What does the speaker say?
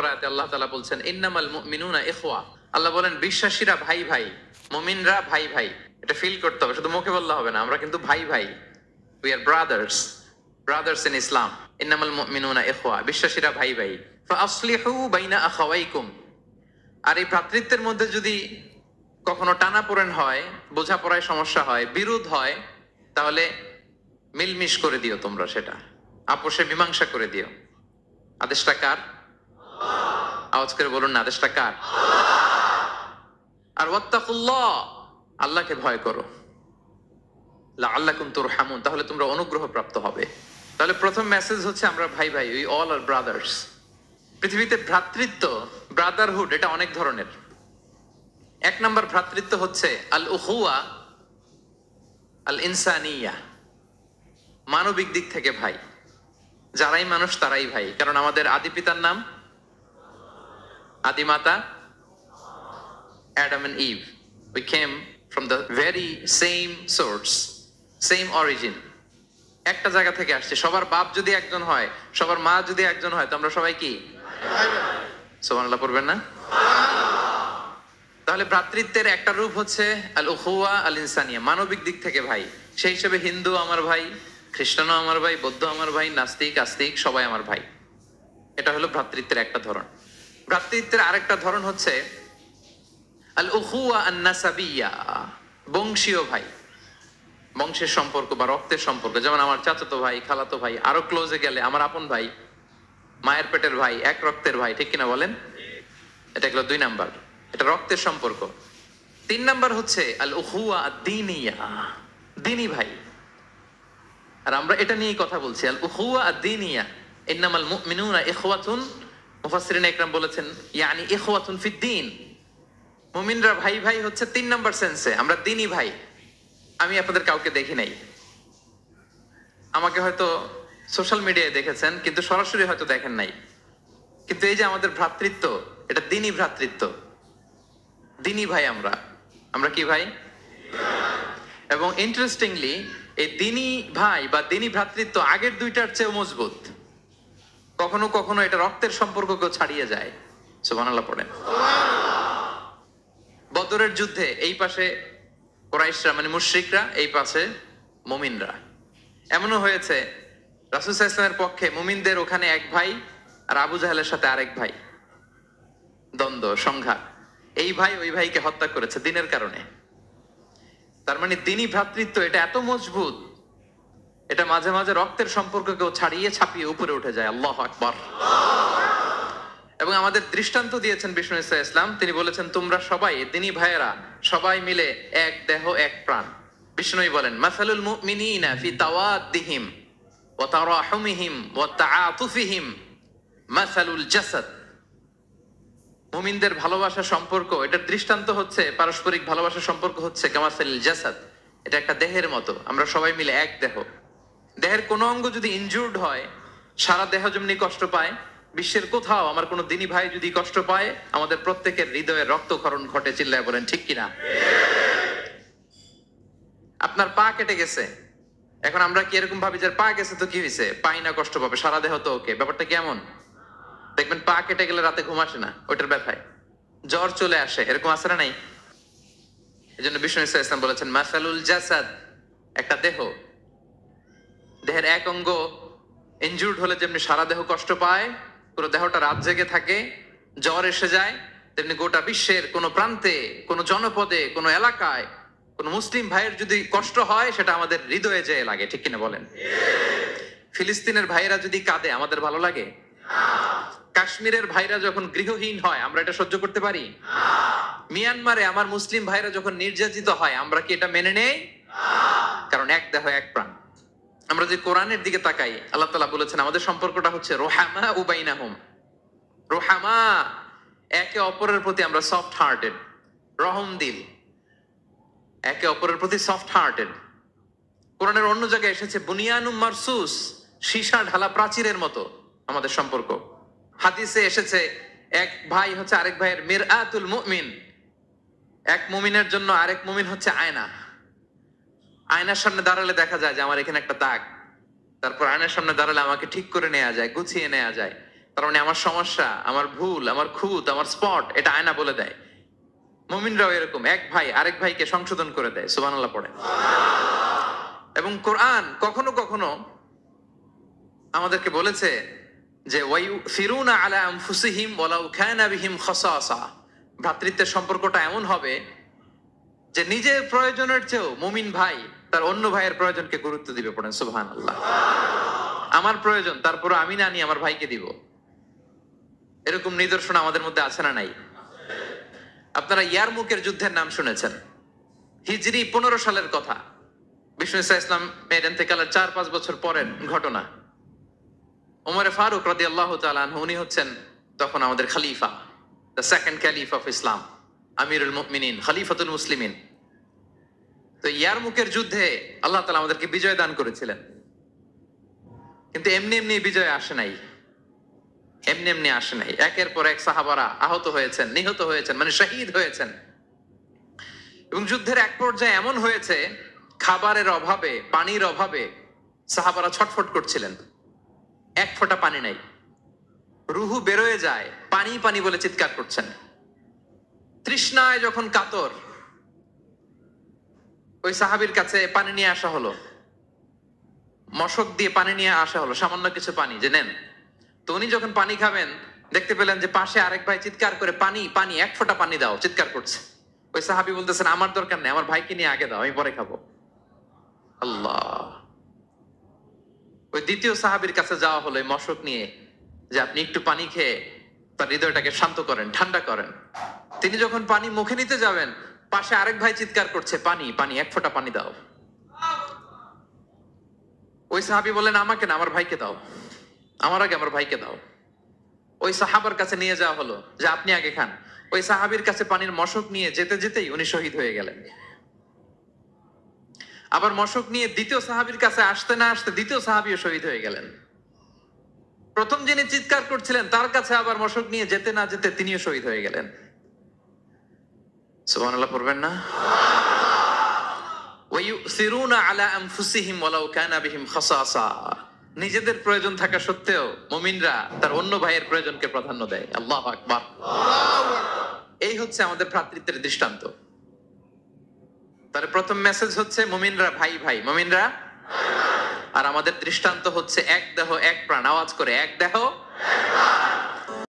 নম্বর আয়াতে আল্লাহ তাআলা বলছেন ইন্নামাল মুমিনুনা ইখওয়া। আল্লাহ বলেন বিশ্বাসীরা ভাই ভাই, মুমিনরা ভাই ভাই। এটা ফিল করতে হবে, শুধু মুখে বললে হবে না। আমরা কিন্তু ভাই ভাই, উই আর ব্রাদার্স ইন ইসলাম। ইন্নামাল মুমিনুনা ইখওয়া, বিশ্বাসীরা ভাই ভাই। ফাআসলিহু বাইনা আখাওয়াইকুম। আর এই ভ্রাতৃত্বের মধ্যে যদি কখনো টানাপোড়েন হয়, বোঝাপড়ায় সমস্যা হয়, বিরোধ হয়, তাহলে মিলমিশ করে দিও তোমরা, সেটা আপোষে মীমাংসা করে দিও। আদেশটা কার? আওয়াজ করে বলুন না, আদেশটা কার? আর ওয়াত্তাকুল্লাহ, আল্লাহকে ভয় করো। লাআল্লাকুম তুরহামুন, তাহলে তোমরা অনুগ্রহ প্রাপ্ত হবে। তাহলে প্রথম মেসেজ হচ্ছে আমরা ভাই ভাই, উই অল আর ব্রাদার্স। পৃথিবীতে ভ্রাতৃত্ব, ব্রাদারহুড, এটা অনেক ধরনের। এক নম্বর ভ্রাতৃত্ব হচ্ছে আল উখুয়া আল ইনসানিয়া, মানবিক দিক থেকে ভাই। যারাই মানুষ তারাই ভাই, কারণ আমাদের আদি পিতার নাম, আদি মাতা Adam and Eve. We came from the very same source, same origin. একটা জায়গা থেকে আসছে। সবার বাপ যদি একজন হয়, সবার মা যদি একজন হয়, তো আমরা সবাই কি? সুবহানাল্লাহ পড়বেন না? তাহলে ভ্রাতৃত্বের একটা রূপ হচ্ছে আল উখুয়া আল ইনসানিয়া, মানবিক দিক থেকে ভাই। সেই হিসেবে হিন্দু আমার ভাই, খ্রিস্টানও আমার ভাই, বৌদ্ধ আমার ভাই, নাস্তিক আস্তিক সবাই আমার ভাই। এটা হলো ভ্রাতৃত্বের একটা ধরন। ভ্রাতৃত্বের আরেকটা ধরন হচ্ছে আল উখুয়া আন নাসাবিয়া, বংশীয় ভাই, বংশের সম্পর্ক বা রক্তের সম্পর্ক। যেমন আমার চাচাতো ভাই, খালাতো ভাই, আরো ক্লোজে গেলে আমার আপন ভাই, মায়ের পেটের ভাই, এক রক্তের ভাই, ঠিক কিনা বলেন? এটা হলো 2 নাম্বার, এটা রক্তের সম্পর্ক। 3 নাম্বার হচ্ছে আল উখুয়া আদ-দীনিয়া, দ্বীনি ভাই। আর আমরা এটা নিয়েই কথা বলছি, আল উখুয়া আদ-দীনিয়া। ইন্নামাল মুমিনুনা ইখওয়াতুন, মুফাসসিরিন ইকরাম বলেছেন ইয়ানি ইখওয়াতুন ফিদ-দীন। মুমিনরা ভাই ভাই হচ্ছে 3 নাম্বার সেন্সে, আমরা দ্বীনি ভাই। আমি আপনাদের কাউকে দেখি নাই, আমাকে হয়তো সোশ্যাল মিডিয়ায় দেখেছেন, কিন্তু সরাসরি হয়তো দেখেন নাই। কিন্তু এই যে আমাদের ভ্রাতৃত্ব, এটা দ্বীনি ভ্রাতৃত্ব, দ্বীনি ভাই। আমরা কি ভাই? এবং ইন্টারেস্টিংলি এই দ্বীনি ভাই বা দ্বীনি ভ্রাতৃত্ব আগের দুইটার চেয়ে মজবুত। কখনো কখনো এটা রক্তের সম্পর্ককেও ছাড়িয়ে যায়। সুবহানাল্লাহ পড়েন। বদরের যুদ্ধে এই পাশে কুরাইশরা মানে মুশরিকরা, এই পাশে মুমিনরা। এমনও হয়েছে রাসূল সাল্লাল্লাহু আলাইহি ওয়াসাল্লামের পক্ষে মুমিনদের ওখানে এক ভাই, আর আবু জাহেলের সাথে আরেক ভাই, দ্বন্দ্ব সংঘাত। এই ভাই ওই ভাইকে হত্যা করেছে দ্বীনের কারণে। তার মানে দ্বীনি ভ্রাতৃত্ব এটা এত মজবুত, এটা মাঝে মাঝে রক্তের সম্পর্ককেও ছাড়িয়ে ছাপিয়ে উপরে উঠে যায়। আল্লাহু আকবার। এবং আমাদের দৃষ্টান্ত দিয়েছেন বিষ্ণু ইসলাম, তিনি বলেছেন তোমরা সবাই দ্বীনি ভাইয়েরা, সবাই মিলে এক দেহ এক প্রাণ। বিষ্ণুই বলেন মাসালুল মুমিনিনা ফি তাওয়াদ্দিহিম ওয়া তারাহুমিহিম ওয়া তাআতুফিহিম মাসালুল জাসাদ। মুমিনদের ভালোবাসা সম্পর্ক, এটার দৃষ্টান্ত হচ্ছে, পারস্পরিক ভালোবাসা সম্পর্ক হচ্ছে কামাসালিল জাসাদ, এটা একটা দেহের মতো। আমরা সবাই মিলে এক দেহ। দেহের কোনো অঙ্গ যদি ইনজুর্ড হয়, সারা দেহ যেমনি কষ্ট পায়, বিশ্বের কোথাও আমার কোনো দ্বীনি ভাই যদি কষ্ট পায়, আমাদের প্রত্যেকের হৃদয়ে রক্তক্ষরণ ঘটে। চিল্লায় বলেন ঠিক কিনা? আপনার পা কেটে গেছে, এখন আমরা কি এরকম ভাবি যে পা গেছে তো কি হয়েছে, পাই না কষ্ট পাবে, সারা দেহ তো ওকে? ব্যাপারটা কেমন? দেখবেন পা কেটে গেলে রাতে ঘুম আসে না, ওইটার ব্যথায় জ্বর চলে আসে, এরকম আছে না নাই? এই জন্য বিষ্ণু ইসলাম বলেছেন মাসালুল জাসাদ, একটা দেহ, দেহের এক অঙ্গ ইনজুর্ড হলে যেমনি সারা দেহ কষ্ট পায়, পুরো দেহটা রাত জেগে থাকে, জ্বর এসে যায়, তেমনি গোটা বিশ্বের কোন প্রান্তে, কোন জনপদে, কোন এলাকায় কোন মুসলিম ভাইয়ের যদি কষ্ট হয়, সেটা আমাদের হৃদয়ে যেয়ে লাগে। ঠিক কিনা বলেন? ফিলিস্তিনের ভাইয়েরা যদি কাঁদে, আমাদের ভালো লাগে? কাশ্মীরের ভাইরা যখন গৃহহীন হয়, আমরা এটা সহ্য করতে পারি? মিয়ানমারে আমার মুসলিম ভাইরা যখন নির্যাতিত হয়, আমরা কি এটা মেনে নেই? কারণ এক দেহ এক প্রাণ। আমরা যে কোরআনের দিকে তাকাই, আল্লাহ তাআলা বলেছেন আমাদের সম্পর্কটা হচ্ছে রোহামা উবাইনাহুম। রোহামা, একে অপরের প্রতি আমরা সফট হার্টেড, রহম দিল, একে অপরের প্রতি সফট হার্টেড। কোরআনের অন্য জায়গায় এসেছে বুনিয়ানুম মারসুস, সীসা ঢালা প্রাচীরের মতো আমাদের সম্পর্ক। হাদিসে এসেছে এক ভাই হচ্ছে আরেক ভাইয়ের মিরআতুল মুমিন, এক মুমিনের জন্য আরেক মুমিন হচ্ছে আয়না। আয়নার সামনে দাঁড়ালে দেখা যায় যে আমার এখানে একটা দাগ, তারপর আয়নার সামনে দাঁড়ালে আমাকে ঠিক করে নেওয়া যায়, গুছিয়ে নেওয়া যায়। তার মানে আমার সমস্যা, আমার ভুল, আমার খুঁত, আমার স্পট, এটা আয়না বলে দেয়। মুমিনরাও এরকম, এক ভাই আরেক ভাইকে সংশোধন করে দেয়। সুবহানাল্লাহ পড়ে। এবং কোরআন কখনো কখনো আমাদেরকে বলেছে যে ওয়ায়ুসিরুনা আলা আনফুসিহিম ওয়ালাউ কানা বিহিম খাসাসা, ভ্রাতৃত্বের সম্পর্কটা এমন হবে যে নিজের প্রয়োজনের চেয়েও মুমিন ভাই তার অন্য ভাইয়ের প্রয়োজনকে গুরুত্ব দিবে। পড়েন সুবহানাল্লাহ। আমার প্রয়োজন, তারপর আমি না নিয়ে আমার ভাইকে দিব। এরকম নিদর্শন আমাদের মধ্যে আছে না নাই? আপনারা ইয়ারমুকের যুদ্ধের নাম শুনেছেন, হিজরি 15 সালের কথা। বিষ্ণু ইসা ইসলাম এর ইন্তেকালের 4-5 বছর পরের ঘটনা। ওমরে ফারুক রাদিয়াল্লাহু তাআলা আনহু, উনি হচ্ছেন তখন আমাদের খলিফা, the second caliph of Islam, আমিরুল মুমিনিন, খলিফাতুল মুসলিমিন। তো ইয়ারমুকের যুদ্ধে আল্লাহ তাআলা আমাদেরকে বিজয় দান করেছিলেন। কিন্তু এমনি এমনি বিজয় আসে নাই, এমনি এমনি আসে নাই। একের পর এক সাহাবারা আহত হয়েছেন, নিহত হয়েছেন, মানে শহীদ হয়েছেন। এবং যুদ্ধের এক পর্যায়ে এমন হয়েছে, খাবারের অভাবে, পানির অভাবে সাহাবারা ছটফট করছিলেন। এক ফোঁটা পানি নাই, রুহু বেরোয় যায়, পানি পানি বলে চিৎকার করছেন। তৃষ্ণায় যখন কাতর, ওই সাহাবীর কাছে পানি নিয়ে আসা হলো, মশক দিয়ে পানি নিয়ে আসা হলো, সামান্য কিছু পানি, যে নেন। তো উনি যখন পানি খাবেন, দেখতে পেলেন যে পাশে আরেক ভাই চিৎকার করে পানি পানি, এক ফোঁটা পানি দাও, চিৎকার করছে। ওই সাহাবী বলতেছেন, আমার দরকার নেই, আমার ভাইকে নিয়ে আগে দাও, আমি পরে খাবো। আল্লাহ। ওই দ্বিতীয় সাহাবীর কাছে যাওয়া হলো এই মশক নিয়ে, যে আপনি একটু পানি খেয়ে তার হৃদয়টাকে শান্ত করেন, ঠান্ডা করেন। তিনি যখন পানি মুখে নিতে যাবেন, পাশে আরেক ভাই চিৎকার করছে, পানি পানি, এক ফোঁটা পানি দাও। ওই সাহাবী বলেন, আমাকে না, আমার ভাইকে দাও, আমার আগে আমার ভাইকে দাও। ওই সাহাবার কাছে নিয়ে যাওয়া হলো যে আপনি আগে খান। ওই সাহাবীর কাছে পানির মশক নিয়ে যেতে যেতেই উনি শহীদ হয়ে গেলেন। আবার মশক নিয়ে দ্বিতীয় সাহাবীর কাছে আসতে না আসতে দ্বিতীয় সাহাবীও শহীদ হয়ে গেলেন। প্রথম যিনি চিৎকার করছিলেন তার কাছে আবার মশক নিয়ে যেতে না যেতে তিনিও শহীদ হয়ে গেলেন। সুবহানাল্লাহ পড়বেন না? ওয়ায়ুসিরুনা আলা আনফুসিহিম ওয়ালাউ কানা বিহিম খাসাসা, নিজেদের প্রয়োজন থাকা সত্ত্বেও মুমিনরা তার অন্য ভাইয়ের প্রয়োজনকে প্রাধান্য দেয়। আল্লাহু আকবার। এই হচ্ছে আমাদের ভ্রাতৃত্বের দৃষ্টান্ত। তার প্রথম মেসেজ হচ্ছে মুমিনরা ভাই ভাই, মুমিনরা। আর আমাদের দৃষ্টান্ত হচ্ছে এক দেহ এক প্রাণ। আওয়াজ করে, এক দেহ এক প্রাণ।